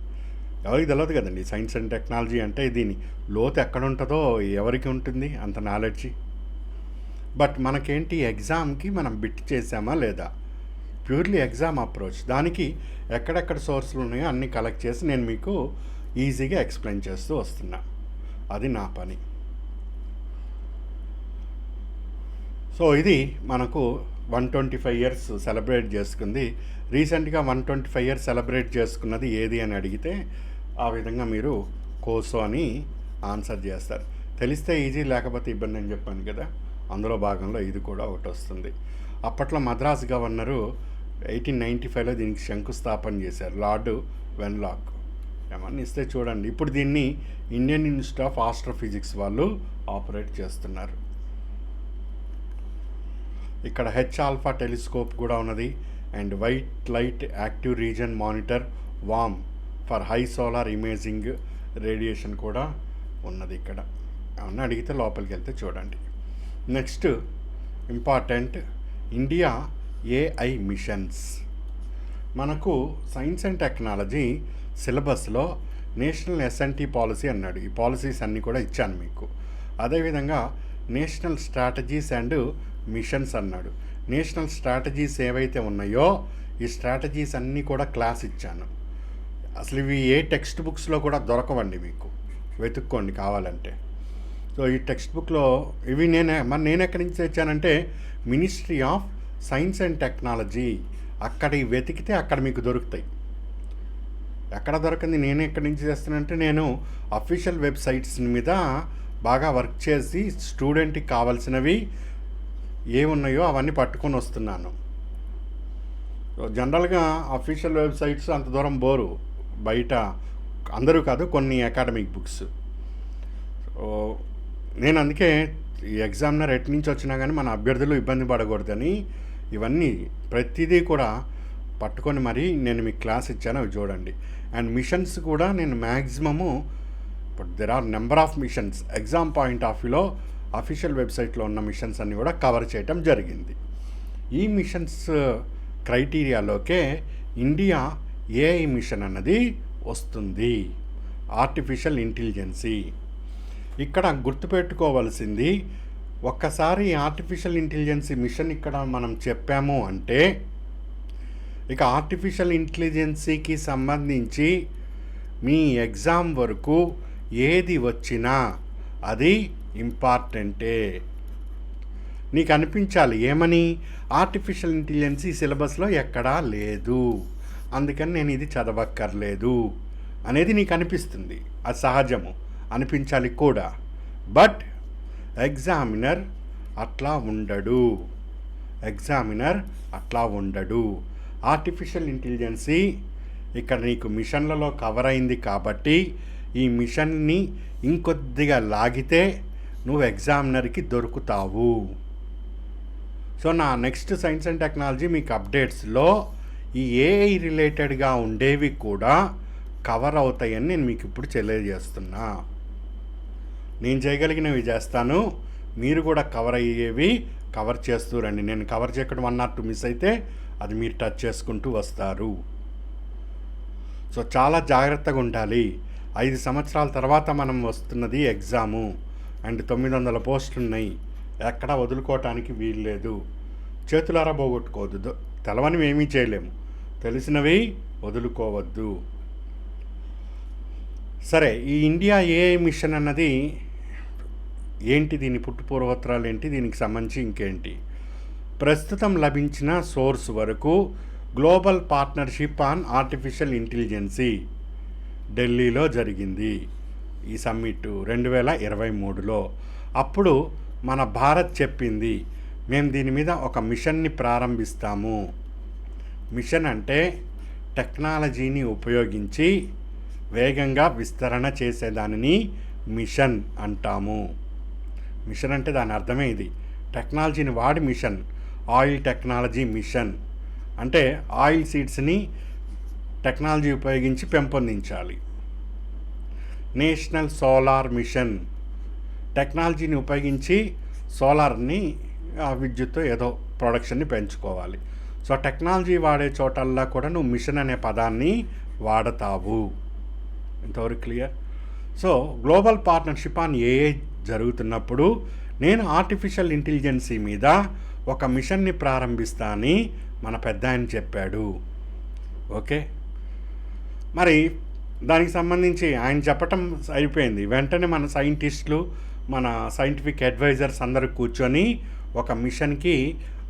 ఎవరికి తెలియదు కదండి సైన్స్ అండ్ టెక్నాలజీ అంటే. దీని లోతు ఎక్కడ ఉంటుందో ఎవరికి ఉంటుంది అంత నాలెడ్జి. బట్ మనకేంటి, ఎగ్జామ్కి మనం బిట్ చేసామా లేదా, ప్యూర్లీ ఎగ్జామ్ అప్రోచ్. దానికి ఎక్కడెక్కడ సోర్సులు ఉన్నాయో అన్నీ కలెక్ట్ చేసి నేను మీకు ఈజీగా ఎక్స్ప్లెయిన్ చేస్తూ వస్తున్నా. అది నా పని. సో ఇది మనకు 125 ఇయర్స్ సెలబ్రేట్ చేసుకుంది. రీసెంట్గా 125 ఇయర్స్ సెలబ్రేట్ చేసుకున్నది ఏది అని అడిగితే ఆ విధంగా మీరు కోసో అని ఆన్సర్ చేస్తారు. తెలిస్తే ఈజీ, లేకపోతే ఇబ్బంది అని చెప్పాను కదా, అందులో భాగంలో ఇది కూడా ఒకటి వస్తుంది. అప్పట్లో మద్రాస్ గవర్నరు 1895లో దీనికి శంకుస్థాపన చేశారు, లార్డ్ వెన్లాక్. ఏమన్నా ఇస్తే చూడండి. ఇప్పుడు దీన్ని ఇండియన్ ఇన్స్టిట్యూట్ ఆఫ్ ఆస్ట్రోఫిజిక్స్ వాళ్ళు ఆపరేట్ చేస్తున్నారు. ఇక్కడ హెచ్ ఆల్ఫా టెలిస్కోప్ కూడా ఉన్నది. And white light active reason monitor warm for high solar imaging radiation కూడా ఉన్నది ఇక్కడ. ఏమన్నా అడిగితే లోపలికి వెళ్తే చూడండి. Next important, India AI machines. మనకు సైన్స్ అండ్ టెక్నాలజీ సిలబస్లో నేషనల్ ఎస్ఎన్టీ పాలసీ అన్నాడు. ఈ పాలసీస్ అన్నీ కూడా ఇచ్చాను మీకు. అదేవిధంగా నేషనల్ స్ట్రాటజీస్ అండ్ మిషన్స్ అన్నాడు. నేషనల్ స్ట్రాటజీస్ ఏవైతే ఉన్నాయో ఈ స్ట్రాటజీస్ అన్నీ కూడా క్లాస్ ఇచ్చాను. అసలు ఇవి ఏ టెక్స్ట్ బుక్స్లో కూడా దొరకవండి, మీకు వెతుక్కోండి కావాలంటే. సో ఈ టెక్స్ట్ బుక్లో ఇవి నేను ఎక్కడి నుంచి తెచ్చానంటే ministry of science and technology, అక్కడ వెతికితే అక్కడ మీకు దొరుకుతాయి. ఎక్కడ దొరకంది నేను ఎక్కడి నుంచి చేస్తానంటే నేను అఫీషియల్ వెబ్సైట్స్ మీద బాగా వర్క్ చేసి స్టూడెంట్కి కావాల్సినవి ఏమున్నాయో అవన్నీ పట్టుకొని వస్తున్నాను. జనరల్గా అఫీషియల్ వెబ్సైట్స్ అంత దూరం బోరు, బయట అందరూ కాదు, కొన్ని అకాడమిక్ బుక్స్. నేను అందుకే ఈ ఎగ్జామినర్ ఎటు నుంచి వచ్చినా కానీ మన అభ్యర్థులు ఇబ్బంది పడకూడదని ఇవన్నీ ప్రతిదీ కూడా పట్టుకొని మరీ నేను మీకు క్లాస్ ఇచ్చాను, అవి చూడండి. అండ్ మిషన్స్ కూడా నేను మ్యాక్సిమము, ఇప్పుడు there are number of missions, exam point of వ్యూలో అఫీషియల్ వెబ్సైట్లో ఉన్న మిషన్స్ అన్నీ కూడా కవర్ చేయటం జరిగింది. ఈ మిషన్స్ క్రైటీరియాలోకే ఇండియా ఏఐ మిషన్ అన్నది వస్తుంది, ఆర్టిఫిషియల్ ఇంటెలిజెన్సీ. ఇక్కడ గుర్తుపెట్టుకోవాల్సింది, ఒక్కసారి ఆర్టిఫిషియల్ ఇంటెలిజెన్సీ మిషన్ ఇక్కడ మనం చెప్పాము అంటే ఇక ఆర్టిఫిషియల్ ఇంటెలిజెన్సీకి సంబంధించి మీ ఎగ్జామ్ వరకు ఏది వచ్చినా అది ఇంపార్టెంటే. నీకు అనిపించాలి ఏమని, ఆర్టిఫిషియల్ ఇంటెలిజెన్సీ సిలబస్లో ఎక్కడా లేదు, అందుకని నేను ఇది చదవక్కర్లేదు అనేది నీకు అనిపిస్తుంది. అది సహజము, అనిపించాలి కూడా. బట్ ఎగ్జామినర్ అట్లా ఉండడు. ఆర్టిఫిషియల్ ఇంటెలిజెన్సీ ఇక్కడ నీకు మిషన్లలో కవర్ అయింది కాబట్టి ఈ మిషన్ని ఇంకొద్దిగా లాగితే నువ్వు ఎగ్జామినర్కి దొరుకుతావు. సో నా నెక్స్ట్ సైన్స్ అండ్ టెక్నాలజీ మీకు అప్డేట్స్లో ఈ ఏఐ రిలేటెడ్గా ఉండేవి కూడా కవర్ అవుతాయని నేను మీకు ఇప్పుడు తెలియజేస్తున్నా. నేను చేయగలిగినవి చేస్తాను, మీరు కూడా కవర్ అయ్యేవి కవర్ చేస్తూ రండి. నేను కవర్ చేయకుండా 1 or 2 మిస్ అయితే అది మీరు టచ్ చేసుకుంటూ వస్తారు. సో చాలా జాగ్రత్తగా ఉండాలి. 5 సంవత్సరాల తర్వాత మనం వస్తున్నది ఎగ్జాము, అండ్ 900 పోస్టులు ఉన్నాయి. ఎక్కడా వదులుకోవటానికి వీలు లేదు. చేతులారా పోగొట్టుకోవద్దు. తెలవనివి ఏమీ చేయలేము, తెలిసినవి వదులుకోవద్దు. సరే, ఈ ఇండియా ఏఐ మిషన్ అన్నది ఏంటి, దీని పుట్టుపూర్వోత్తరాలు ఏంటి, దీనికి సంబంధించి ఇంకేంటి? ప్రస్తుతం లభించిన సోర్స్ వరకు global partnership on artificial intelligence ఢిల్లీలో జరిగింది ఈ సమ్మిట్ 2023లో. అప్పుడు మన భారత్ చెప్పింది, మేము దీని మీద ఒక మిషన్ని ప్రారంభిస్తాము. మిషన్ అంటే టెక్నాలజీని ఉపయోగించి వేగంగా విస్తరణ చేసేదానిని మిషన్ అంటాము. మిషన్ అంటే దాని అర్థమే ఇది. టెక్నాలజీని వాడి మిషన్, ఆయిల్ టెక్నాలజీ మిషన్ అంటే ఆయిల్ సీడ్స్ని టెక్నాలజీ ఉపయోగించి పెంపొందించాలి. నేషనల్ సోలార్ మిషన్, టెక్నాలజీని ఉపయోగించి సోలార్ని విద్యుత్తో ఏదో ప్రొడక్షన్ని పెంచుకోవాలి. సో టెక్నాలజీ వాడే చోటల్లా కూడా నువ్వు మిషన్ అనే పదాన్ని వాడతావు. ఇంతవరకు clear? So global partnership on AI జరుగుతున్నప్పుడు నేను ఆర్టిఫిషియల్ ఇంటెలిజెన్సీ మీద ఒక మిషన్ని ప్రారంభిస్తా అని మన పెద్ద ఆయన చెప్పాడు. ఓకే, మరి దానికి సంబంధించి ఆయన చెప్పటం అయిపోయింది. వెంటనే మన సైంటిస్టులు, మన సైంటిఫిక్ అడ్వైజర్స్ అందరూ కూర్చొని ఒక మిషన్కి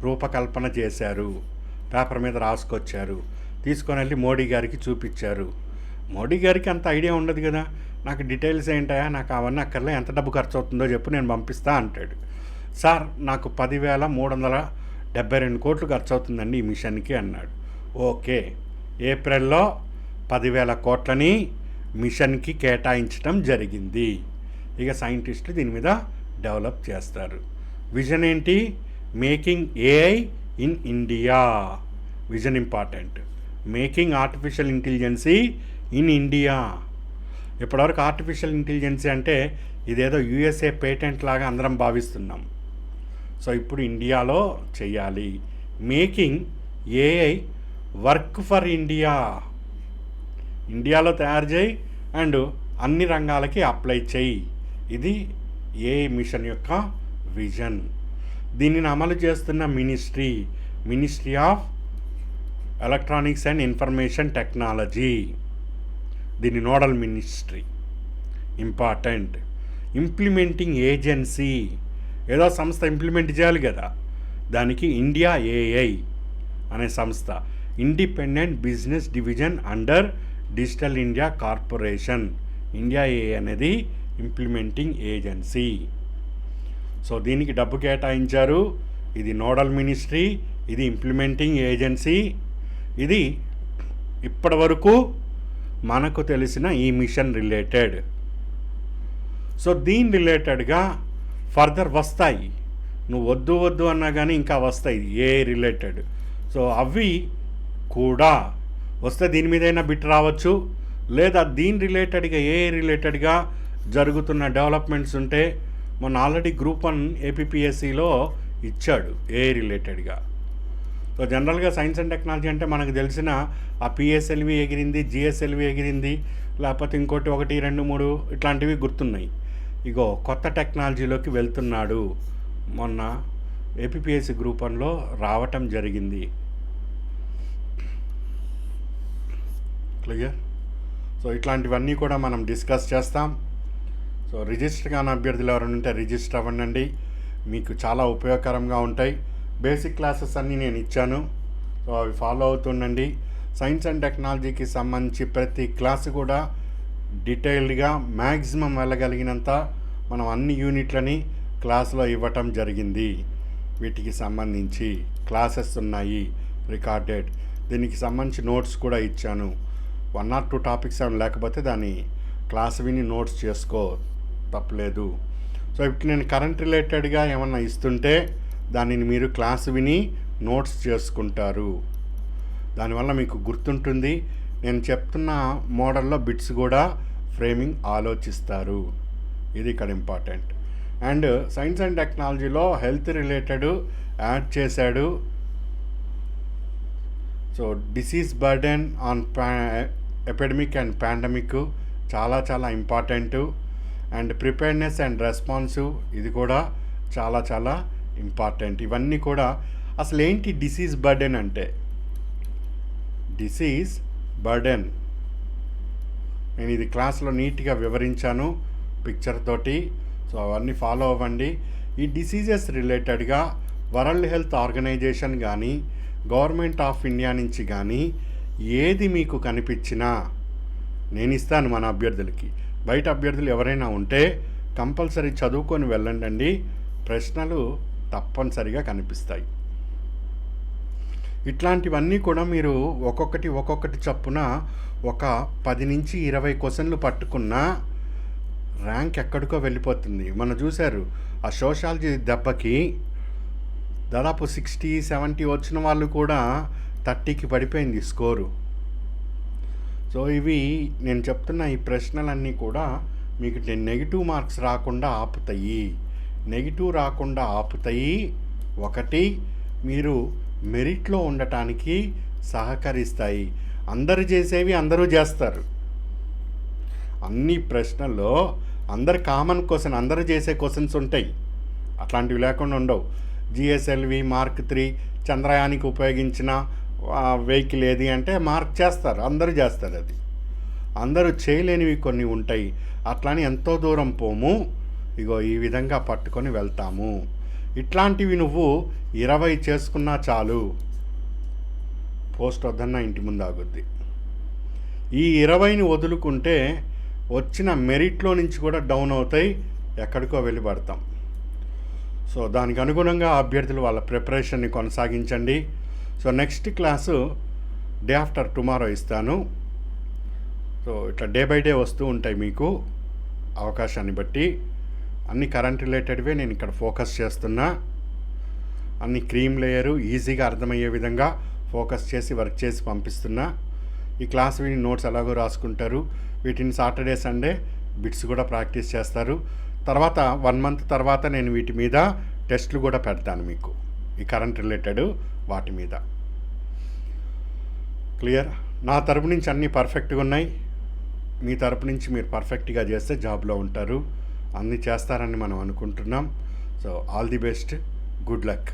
రూపకల్పన చేశారు. పేపర్ మీద రాసుకొచ్చారు, తీసుకొని వెళ్ళి మోడీ గారికి చూపించారు. మోడీ గారికి అంత ఐడియా ఉండదు కదా, నాకు డీటెయిల్స్ ఏంటాయా, నాకు అవన్నీ అక్కర్లే, ఎంత డబ్బు ఖర్చు అవుతుందో చెప్పు నేను పంపిస్తా అంటాడు. సార్ నాకు 10,372 కోట్లు ఖర్చు అవుతుందండి ఈ మిషన్కి అన్నాడు. ఓకే, ఏప్రిల్లో 10,000 కోట్లని మిషన్కి కేటాయించడం జరిగింది. ఇక సైంటిస్టులు దీని మీద డెవలప్ చేస్తారు. విజన్ ఏంటి? Making AI in India. Vision important. Making artificial intelligence in India. ఇప్పటివరకు ఆర్టిఫిషియల్ ఇంటెలిజెన్సీ అంటే ఇదేదో యూఎస్ఏ పేటెంట్ లాగా అందరం భావిస్తున్నాం. సో ఇప్పుడు ఇండియాలో చెయ్యాలి. Making AI work for India. ఇండియాలో తయారు చేయి అండ్ అన్ని రంగాలకి అప్లై చేయి. ఇది ఏఐ మిషన్ యొక్క విజన్. దీనిని అమలు చేస్తున్న ministry of electronics and information technology. దీని nodal ministry. Important. Implementing agency, ఏదో సంస్థ ఇంప్లిమెంట్ చేయాలి కదా, దానికి ఇండియా ఏఐ అనే సంస్థ, independent business division under digital India corporation. India AI అనేది ఇంప్లిమెంటింగ్ ఏజెన్సీ. సో దీనికి డబ్బు కేటాయించారు. ఇది నోడల్ మినిస్ట్రీ, ఇది ఇంప్లిమెంటింగ్ ఏజెన్సీ. ఇది ఇప్పటి వరకు మనకు తెలిసిన ఈ మిషన్ రిలేటెడ్. సో దీని రిలేటెడ్గా ఫర్దర్ వస్తాయి. నువ్వు వద్దు అన్నా కానీ ఇంకా వస్తాయి ఏ రిలేటెడ్. సో అవి కూడా వస్తే దీని మీదైనా బిట్ రావచ్చు, లేదా దీని రిలేటెడ్గా ఏ రిలేటెడ్గా జరుగుతున్న డెవలప్మెంట్స్ ఉంటే మొన్న ఆల్రెడీ గ్రూప్ 1 ఏపీపీఎస్సిలో ఇచ్చాడు ఏ రిలేటెడ్గా. సో జనరల్గా సైన్స్ అండ్ టెక్నాలజీ అంటే మనకు తెలిసిన ఆ పిఎస్ఎల్వి ఎగిరింది, జిఎస్ఎల్వి ఎగిరింది, లేకపోతే ఇంకోటి 1, 2, 3 ఇట్లాంటివి గుర్తున్నాయి. ఇగో కొత్త టెక్నాలజీలోకి వెళ్తున్నాడు. మొన్న ఏపీపీఎస్సి గ్రూప్ 1లో రావటం జరిగింది. క్లియర్? సో ఇట్లాంటివన్నీ కూడా మనం డిస్కస్ చేస్తాం. సో రిజిస్టర్ కాని అభ్యర్థులు ఎవరైనా ఉంటే రిజిస్టర్ అవ్వండి, మీకు చాలా ఉపయోగకరంగా ఉంటాయి. బేసిక్ క్లాసెస్ అన్నీ నేను ఇచ్చాను, సో అవి ఫాలో అవుతుండండి. సైన్స్ అండ్ టెక్నాలజీకి సంబంధించి ప్రతి క్లాసు కూడా డీటెయిల్డ్గా మ్యాక్సిమం వెళ్ళగలిగినంత మనం అన్ని యూనిట్లని క్లాసులో ఇవ్వటం జరిగింది. వీటికి సంబంధించి క్లాసెస్ ఉన్నాయి రికార్డెడ్. దీనికి సంబంధించి నోట్స్ కూడా ఇచ్చాను. 1 or 2 టాపిక్స్ ఏమైనా లేకపోతే దాన్ని క్లాస్ విని నోట్స్ చేసుకో, తప్పలేదు. సో ఇప్పుడు నేను కరెంట్ రిలేటెడ్గా ఏమన్నా ఇస్తుంటే దానిని మీరు క్లాస్ విని నోట్స్ చేసుకుంటారు. దానివల్ల మీకు గుర్తుంటుంది. నేను చెప్తున్న మోడల్లో బిట్స్ కూడా ఫ్రేమింగ్ ఆలోచిస్తారు. ఇది ఇక్కడ ఇంపార్టెంట్. అండ్ సైన్స్ అండ్ టెక్నాలజీలో హెల్త్ రిలేటెడ్ యాడ్ చేశాడు. So disease burden on epidemic and pandemic చాలా చాలా important. And preparedness and responsive ఇది కూడా చాలా చాలా ఇంపార్టెంట్. ఇవన్నీ కూడా అసలు ఏంటి డిసీజ్ బర్డెన్ అంటే? డిసీజ్ బర్డెన్ నేను ఇది క్లాస్లో నీట్గా వివరించాను పిక్చర్ తోటి. సో అవన్నీ ఫాలో అవ్వండి. ఈ డిసీజెస్ రిలేటెడ్గా వరల్డ్ హెల్త్ ఆర్గనైజేషన్ కానీ గవర్నమెంట్ ఆఫ్ ఇండియా నుంచి కానీ ఏది మీకు కనిపించినా నేను ఇస్తాను మన అభ్యర్థులకి. బయట అభ్యర్థులు ఎవరైనా ఉంటే కంపల్సరీ చదువుకొని వెళ్ళండి. ప్రశ్నలు తప్పనిసరిగా కనిపిస్తాయి. ఇట్లాంటివన్నీ కూడా మీరు ఒక్కొక్కటి చప్పున ఒక 10 నుంచి 20 క్వశ్చన్లు పట్టుకున్నా ర్యాంక్ ఎక్కడికో వెళ్ళిపోతుంది. మనం చూశారు ఆ సోషాలజీ దెబ్బకి దాదాపు 60-70 వచ్చిన వాళ్ళు కూడా 30కి పడిపోయింది స్కోరు. సో ఇవి నేను చెప్తున్న ఈ ప్రశ్నలన్నీ కూడా మీకు నెగిటివ్ మార్క్స్ రాకుండా ఆపుతాయి. నెగిటివ్ రాకుండా ఆపుతాయి. ఒకటి, మీరు మెరిట్లో ఉండటానికి సహకరిస్తాయి. అందరు చేసేవి అందరూ చేస్తారు. అన్ని ప్రశ్నల్లో అందరు కామన్ క్వశ్చన్, అందరూ చేసే క్వశ్చన్స్ ఉంటాయి. అట్లాంటివి లేకుండా ఉండవు. జిఎస్ఎల్వి మార్క్ 3 చంద్రయానికి ఉపయోగించిన వెహికల్ ఏది అంటే మార్క్ చేస్తారు, అందరూ చేస్తారు. అది అందరూ చేయలేనివి కొన్ని ఉంటాయి. అట్లాని ఎంతో దూరం పోము, ఇగో ఈ విధంగా పట్టుకొని వెళ్తాము. ఇట్లాంటివి నువ్వు 20 చేసుకున్నా చాలు, పోస్ట్ వద్దన్నా ఇంటి ముందు ఆగుద్ది. ఈ 20ని వదులుకుంటే వచ్చిన మెరిట్లో నుంచి కూడా డౌన్ అవుతాయి, ఎక్కడికో వెళ్ళి పడతాం. సో దానికి అనుగుణంగా అభ్యర్థులు వాళ్ళ ప్రిపరేషన్ని కొనసాగించండి. So next class day after tomorrow ఇస్తాను. సో ఇట్లా డే బై డే వస్తూ ఉంటాయి మీకు అవకాశాన్ని బట్టి. అన్ని కరెంట్ రిలేటెడ్వే నేను ఇక్కడ ఫోకస్ చేస్తున్నా. అన్ని క్రీమ్ లేయరు ఈజీగా అర్థమయ్యే విధంగా ఫోకస్ చేసి వర్క్ చేసి పంపిస్తున్నా. ఈ క్లాస్ విని నోట్స్ ఎలాగో రాసుకుంటారు. వీటిని సాటర్డే సండే బిట్స్ కూడా ప్రాక్టీస్ చేస్తారు. తర్వాత 1 మంత్ తర్వాత నేను వీటి మీద టెస్ట్లు కూడా పెడతాను మీకు, ఈ కరెంట్ రిలేటెడ్ వాటి మీద. క్లియర్? నా తరపు నుంచి అన్నీ పర్ఫెక్ట్గా ఉన్నాయి. మీ తరపు నుంచి మీరు పర్ఫెక్ట్గా చేస్తే జాబ్లో ఉంటారు. అన్నీ చేస్తారని మనం అనుకుంటున్నాం. So all the best, good luck.